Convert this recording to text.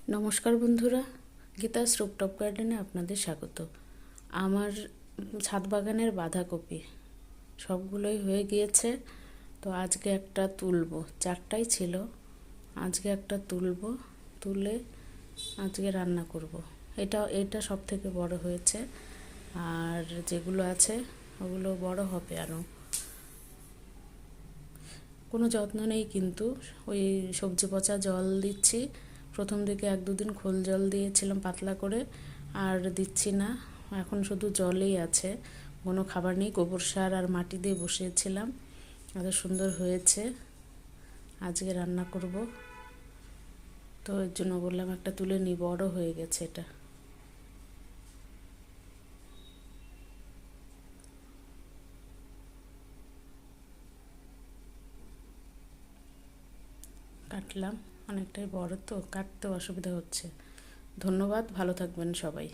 নমস্কার বন্ধুরা, গীতাস রুপটপ গার্ডেনে আপনাদের স্বাগত। আমার ছাদ বাগানের বাঁধাকপি সবগুলোই হয়ে গিয়েছে। তো আজকে একটা তুলবো, চারটাই ছিল, আজকে একটা তুলবো, তুলে আজকে রান্না করব। এটা সব থেকে বড় হয়েছে, আর যেগুলো আছে ওগুলো বড় হবে আরও। কোনো যত্ন নেই, কিন্তু ওই সবজি পচা জল দিচ্ছি। প্রথম দিকে 1-2 দিন খোল জল দিয়েছিলাম পাতলা করে, আর দিচ্ছি না, এখন শুধু জলেই আছে, কোনো খাবার নেই। গোবর সার আর মাটি দিয়ে বসিয়েছিলাম, এত সুন্দর হয়েছে। আজকে রান্না করব, তো এর জন্য বললাম একটা তুলে নিই, বড় হয়ে গেছে এটা। কাটলাম, অনেকটাই বড় তো কাটতে অসুবিধা হচ্ছে। ধন্যবাদ, ভালো থাকবেন সবাই।